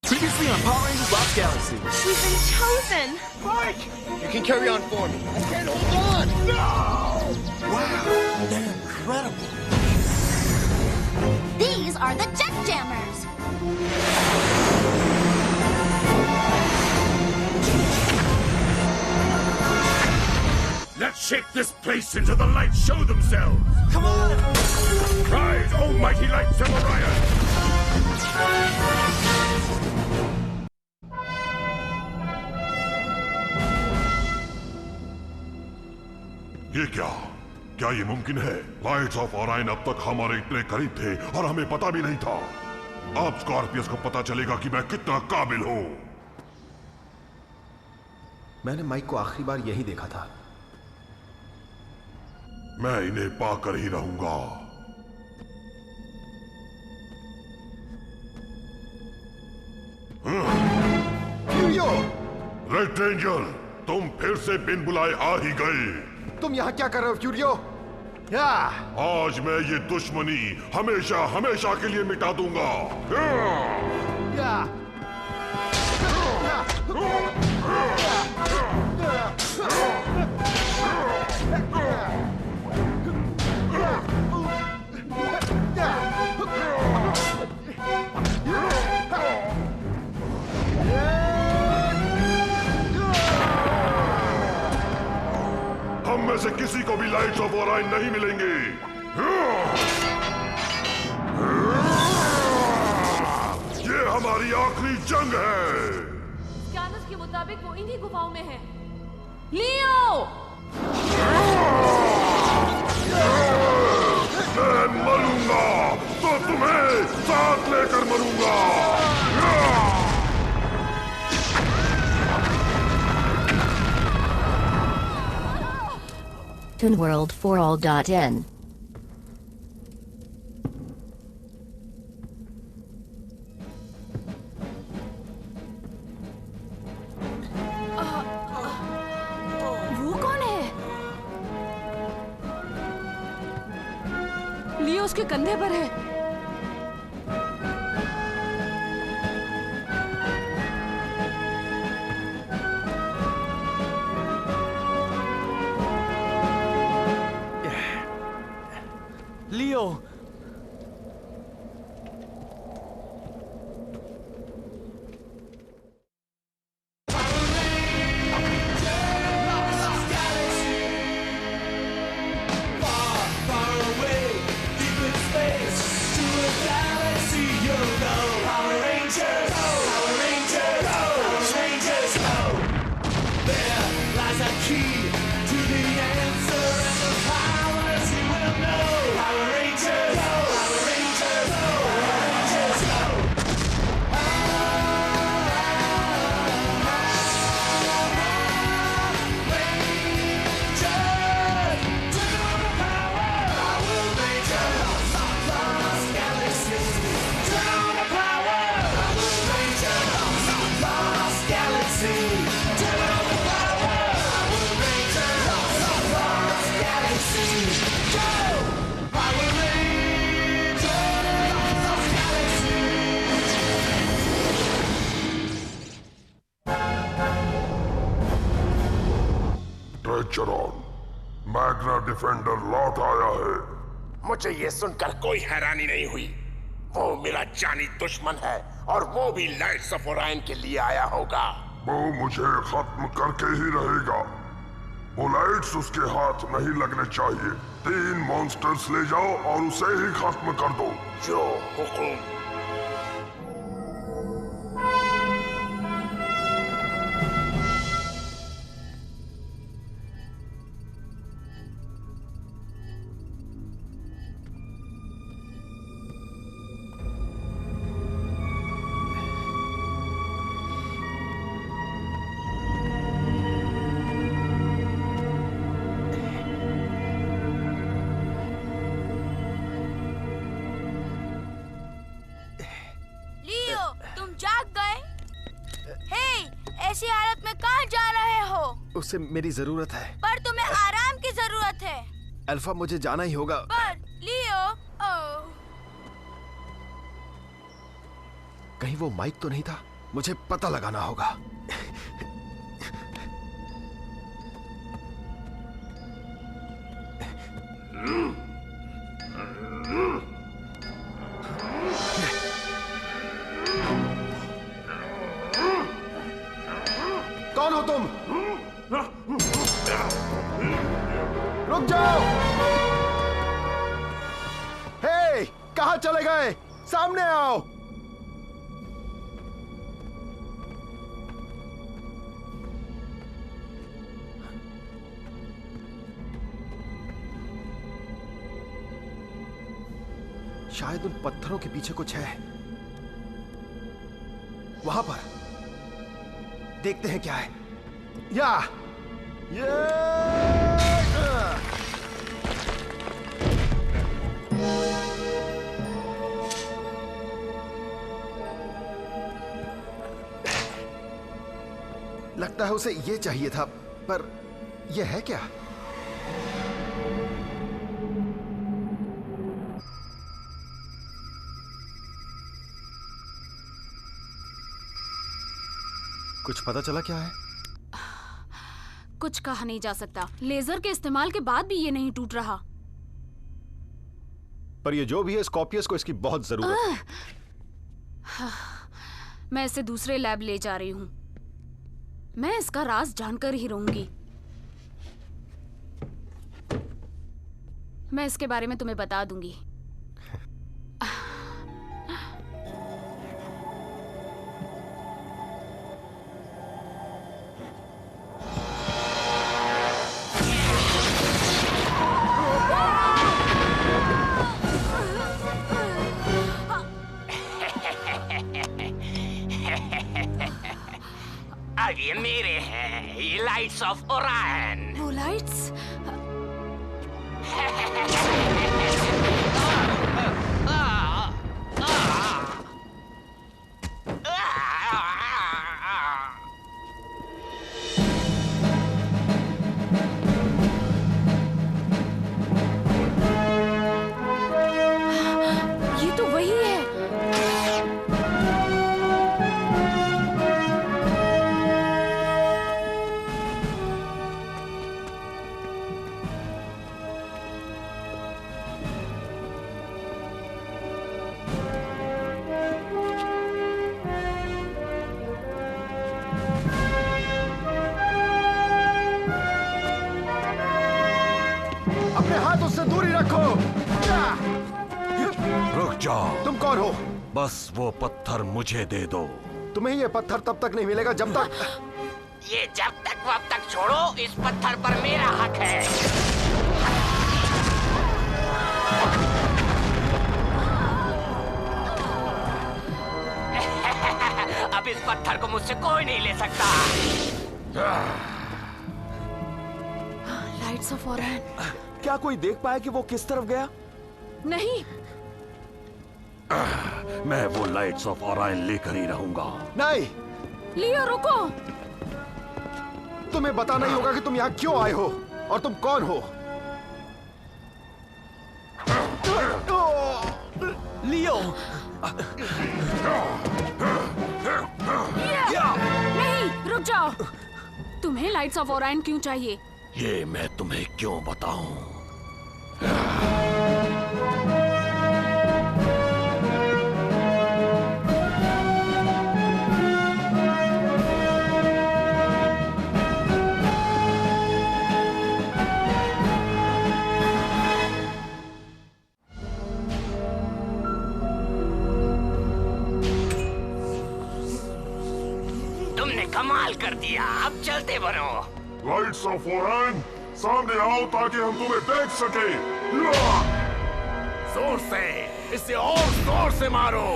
Previously on Power Rangers Lost Galaxy. We've been chosen! Mike! You can carry on for me. I can't hold on! No! Wow, they're incredible. These are the Jet Jammers. Let's shake this place into the light show themselves! Come on! Rise, almighty light Samurai! ये क्या ये मुमकिन है? Lights off ओराइन अब तक हमारे इतने करीब थे और हमें पता भी नहीं था। अब स्कॉर्पियस को पता चलेगा कि मैं कितना काबिल हूँ। मैंने माइक को आखिरी बार यही देखा था। मैं इन्हें पाकर ही रहूंगा। फ्यूरियो! रेड रेंजर, तुम फिर से बिन बुलाए आ ही गए। तुम यहाँ क्या कर रहे हो फ्यूरियो? या! आज मैं ये दुश्मनी हमेशा हमेशा के लिए मिटा दूंगा। या! हम में से किसी को भी लाइट्स ऑफ ओराइन नहीं मिलेंगे। ये हमारी आखिरी जंग है। स्कैनर्स के मुताबिक वो इन्हीं गुफाओं में है। लियो! मैं मरूंगा तो तुम्हें साथ लेकर मरूंगा। ToonWorld4All.in वो कौन है? लियो उसके कंधे पर है। लियो! ट्रेचरॉन, मैग्ना डिफेंडर लौट आया है। मुझे ये सुनकर कोई हैरानी नहीं हुई। वो मेरा जानी दुश्मन है और वो भी लाइट्स ऑफ ओराइन के लिए आया होगा। वो मुझे खत्म करके ही रहेगा। वो लाइट्स उसके हाथ नहीं लगने चाहिए। 3 मॉन्स्टर्स ले जाओ और उसे ही खत्म कर दो। जो हुकुम। ऐसी हालत में कहाँ जा रहे हो? उसे मेरी जरूरत है। पर तुम्हें आराम की जरूरत है। अल्फा, मुझे जाना ही होगा। पर लियो, कहीं वो माइक तो नहीं था? मुझे पता लगाना होगा। कौन हो तुम? रुक जाओ! हे, कहां चले गए? सामने आओ! शायद उन पत्थरों के पीछे कुछ है। वहां पर देखते हैं क्या है। या लगता है उसे ये चाहिए था, पर यह है क्या? कुछ पता चला क्या है? कुछ कहा नहीं जा सकता। लेजर के इस्तेमाल के बाद भी ये नहीं टूट रहा। पर ये जो भी है, स्कॉर्पियस को इसकी बहुत जरूरत है। मैं इसे दूसरे लैब ले जा रही हूँ। मैं इसका राज जानकर ही रहूंगी। मैं इसके बारे में तुम्हें बता दूंगी। अब ये मेरे हैं, ये लाइट्स ऑफ ओरायन। वो लाइट्स? ये तो वही है। अपने हाथ उससे दूरी रखो। रुक जाओ। तुम कौन हो? बस वो पत्थर मुझे दे दो। तुम्हें ये पत्थर तब तक नहीं मिलेगा जब तक ये जब तक वब तक छोड़ो, इस पत्थर पर मेरा हक है। अब इस पत्थर को मुझसे कोई नहीं ले सकता। Lights off Orion. क्या कोई देख पाया कि वो किस तरफ गया? नहीं। मैं वो लाइट्स ऑफ ओरायन लेकर ही रहूंगा। नहीं, लियो रुको। तुम्हें बताना ही होगा कि तुम यहाँ क्यों आए हो और तुम कौन हो। लियो! नहीं, रुक जाओ। तुम्हें लाइट्स ऑफ ओरायन क्यों चाहिए? ये मैं तुम्हें क्यों बताऊं? तुमने कमाल कर दिया। अब चलते बनो। लाइट्स ऑफ ओरायन, सामने आओ ताकि हम तुम्हें देख सके। जोर से, इसे और जोर से मारो।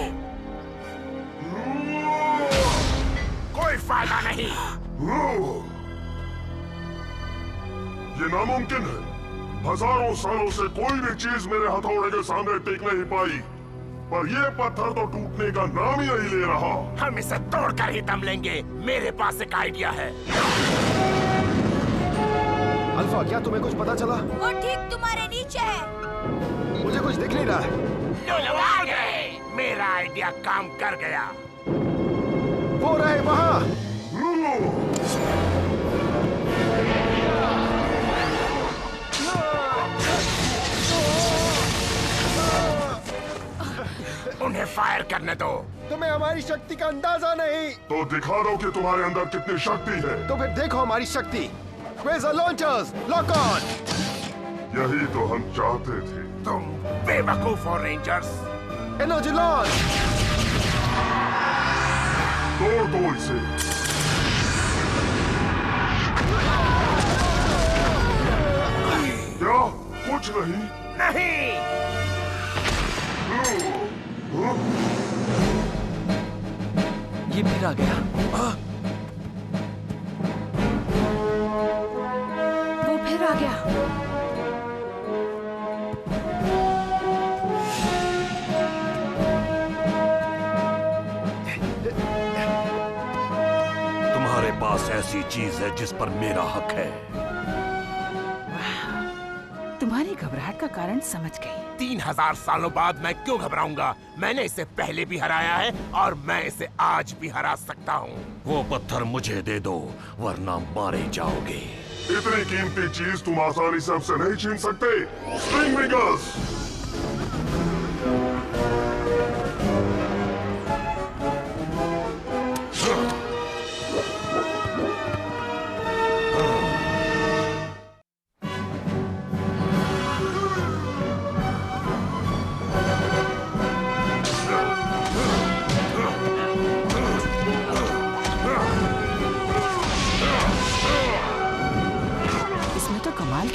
कोई फायदा नहीं। ये नामुमकिन है। हजारों सालों से कोई भी चीज मेरे हथौड़े के सामने टिक नहीं पाई, पर ये पत्थर तो टूटने का नाम ही नहीं ले रहा। हम इसे तोड़कर ही दम लेंगे। मेरे पास एक आइडिया है। अल्फा, क्या तुम्हें कुछ पता चला? वो ठीक तुम्हारे नीचे है। मुझे कुछ दिख नहीं रहा है। जो लोग आ गए, मेरा आइडिया काम कर गया। वो उन्हें फायर करने दो। तुम्हें हमारी शक्ति का अंदाजा नहीं। तो दिखा दो कि तुम्हारे अंदर कितनी शक्ति है। तो फिर देखो हमारी शक्ति। Quasar launchers, lock on। यही तो हम चाहते थे। तुम बेवकूफ हो रेंजर्स। Energy launch. तोड़ दो इसे। क्या? कुछ नहीं। नहीं। ये फिर आ गया। वो फिर आ गया। तुम्हारे पास ऐसी चीज है जिस पर मेरा हक है। तुम्हारी घबराहट का कारण समझ गई। 3000 सालों बाद मैं क्यों घबराऊंगा? मैंने इसे पहले भी हराया है और मैं इसे आज भी हरा सकता हूँ। वो पत्थर मुझे दे दो वरना मारे जाओगे। इतनी कीमती चीज तुम आसानी से हमसे नहीं छीन सकते। String wingers.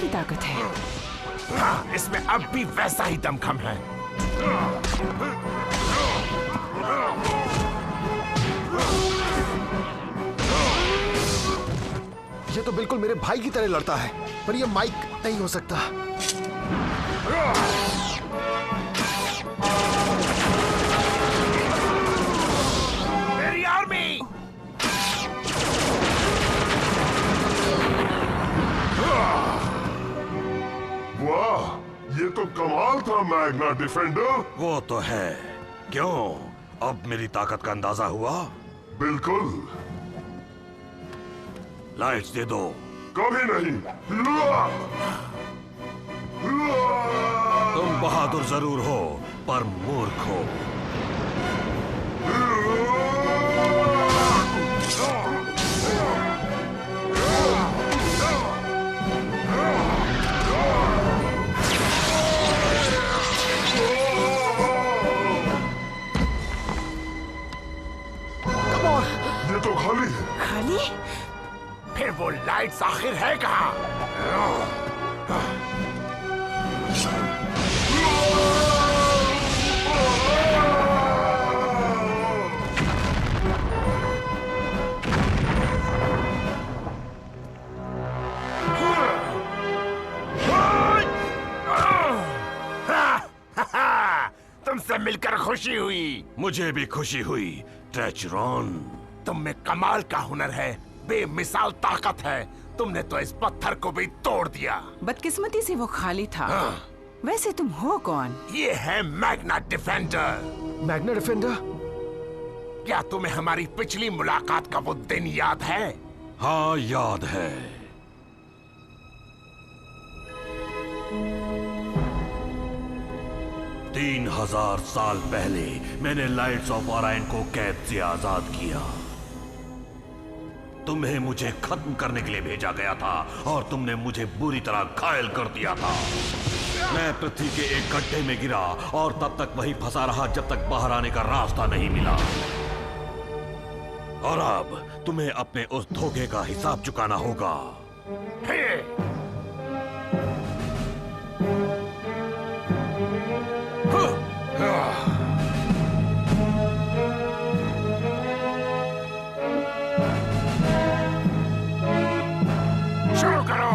ताकत है। हाँ, इसमें अब भी वैसा ही दमखम है। ये तो बिल्कुल मेरे भाई की तरह लड़ता है, पर ये माइक नहीं हो सकता। मेरी आर्मी। वाह, ये तो कमाल था मैग्ना डिफेंडर। वो तो है। क्यों? अब मेरी ताकत का अंदाजा हुआ? बिल्कुल। लाइट्स दे दो। कभी नहीं। तुम बहादुर जरूर हो पर मूर्ख हो। ये तो खाली है। खाली? फिर वो लाइट्स आखिर है कहाँ? तुमसे मिलकर खुशी हुई। मुझे भी खुशी हुई ट्रेचरॉन। तुम में कमाल का हुनर है, बेमिसाल ताकत है। तुमने तो इस पत्थर को भी तोड़ दिया। बदकिस्मती से वो खाली था। वैसे तुम हो कौन? ये है मैग्ना डिफेंडर। Magna defender? क्या तुम्हें हमारी पिछली मुलाकात का वो दिन याद है? हाँ, याद है। तीन 3000 साल पहले मैंने लाइट्स ऑफ ओराइन को कैद से आजाद किया। तुम्हें मुझे खत्म करने के लिए भेजा गया था और तुमने मुझे बुरी तरह घायल कर दिया था। मैं पृथ्वी के एक गड्ढे में गिरा और तब तक वहीं फंसा रहा जब तक बाहर आने का रास्ता नहीं मिला। और अब तुम्हें अपने उस धोखे का हिसाब चुकाना होगा। शुरू करो।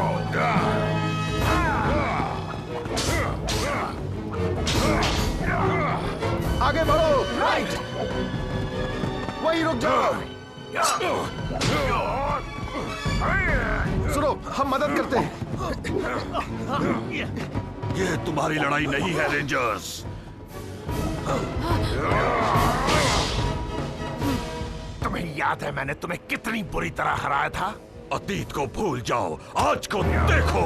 आगे बढ़ो। राइट। वहीं रुक जाओ। सुनो, हम मदद करते हैं। ये तुम्हारी लड़ाई नहीं है रेंजर्स। तुम्हें याद है मैंने तुम्हें कितनी बुरी तरह हराया था? अतीत को भूल जाओ, आज को देखो।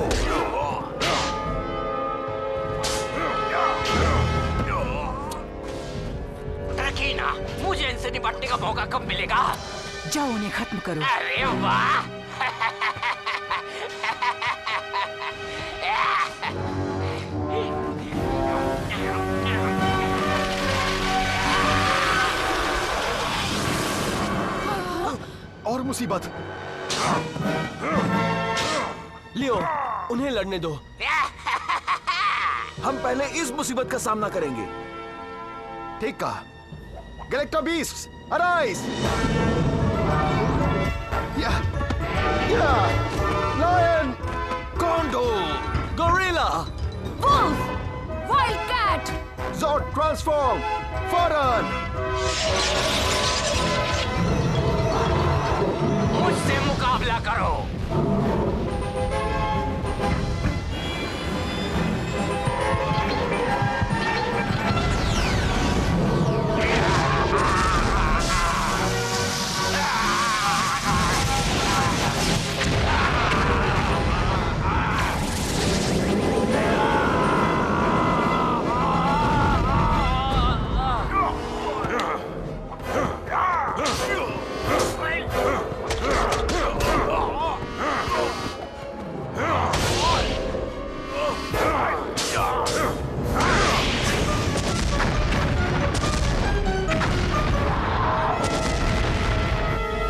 रखीना, मुझे इनसे निपटने का मौका कब मिलेगा? जाओ उन्हें खत्म करो। अरे वाह! और मुसीबत। लियो, उन्हें लड़ने दो। हम पहले इस मुसीबत का सामना करेंगे। ठीक कहा। Galacto beasts, arise! Lion! Condor! Gorilla! Wolf! Wild cat! Zord transform! फौरन! मुझसे मुकाबला करो।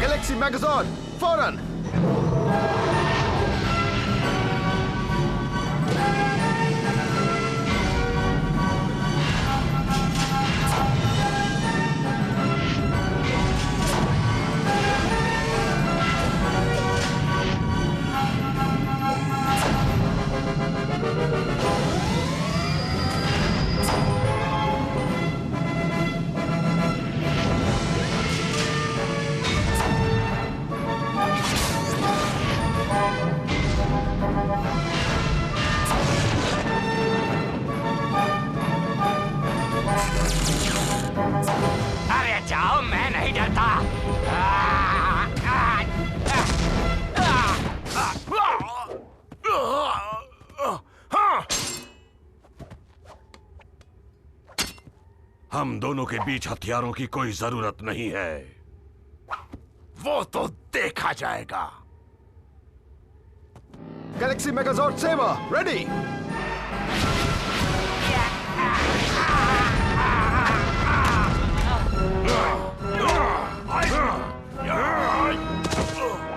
गैलेक्सी मैगाज़ॉर्ड, फौरन! अरे जाओ, मैं नहीं डरता। हम दोनों के बीच हथियारों की कोई जरूरत नहीं है। वो तो देखा जाएगा। Galaxy megazord sabre, ready!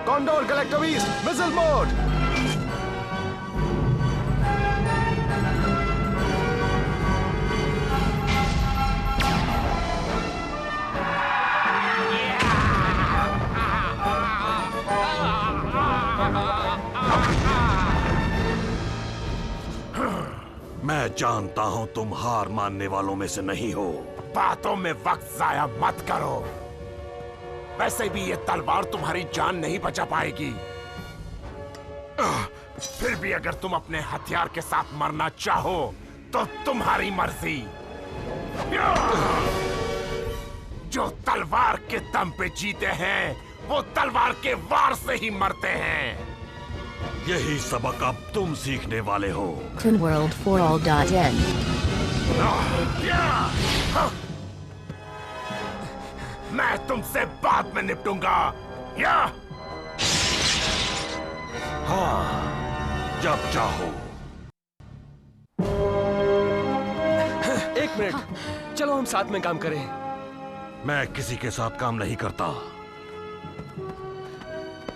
Condor galacto beast, missile mode! मैं जानता हूं तुम हार मानने वालों में से नहीं हो। बातों में वक्त जाया मत करो। वैसे भी ये तलवार तुम्हारी जान नहीं बचा पाएगी। फिर भी अगर तुम अपने हथियार के साथ मरना चाहो तो तुम्हारी मर्जी। जो तलवार के दम पे जीते हैं वो तलवार के वार से ही मरते हैं। यही सबक अब तुम सीखने वाले हो। TwinWorld4All.in मैं तुमसे बाद में निपटूंगा। हाँ, जब चाहो। एक मिनट, चलो हम साथ में काम करें। मैं किसी के साथ काम नहीं करता।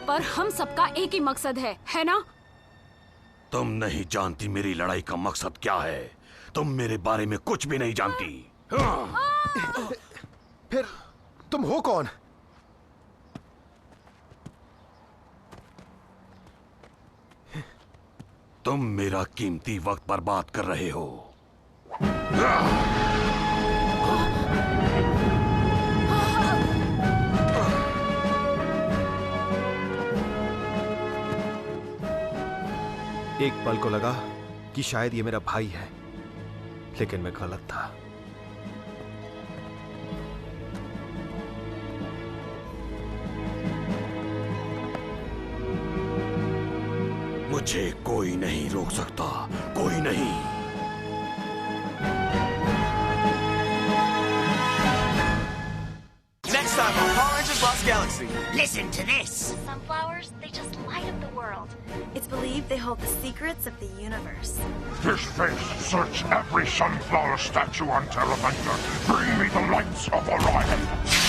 पर हम सबका एक ही मकसद है ना? तुम नहीं जानती मेरी लड़ाई का मकसद क्या है। तुम मेरे बारे में कुछ भी नहीं जानती। फिर तुम हो कौन? तुम मेरा कीमती वक्त बर्बाद कर रहे हो। एक पल को लगा कि शायद ये मेरा भाई है, लेकिन मैं गलत था। मुझे कोई नहीं रोक सकता, कोई नहीं। Next time on Power Rangers Lost Galaxy. Listen to this. Sunflowers, they just light up the world. It's believed they hold the secrets of the universe. This face, search every sunflower statue on Terra Venture. Bring me the lights of Orion.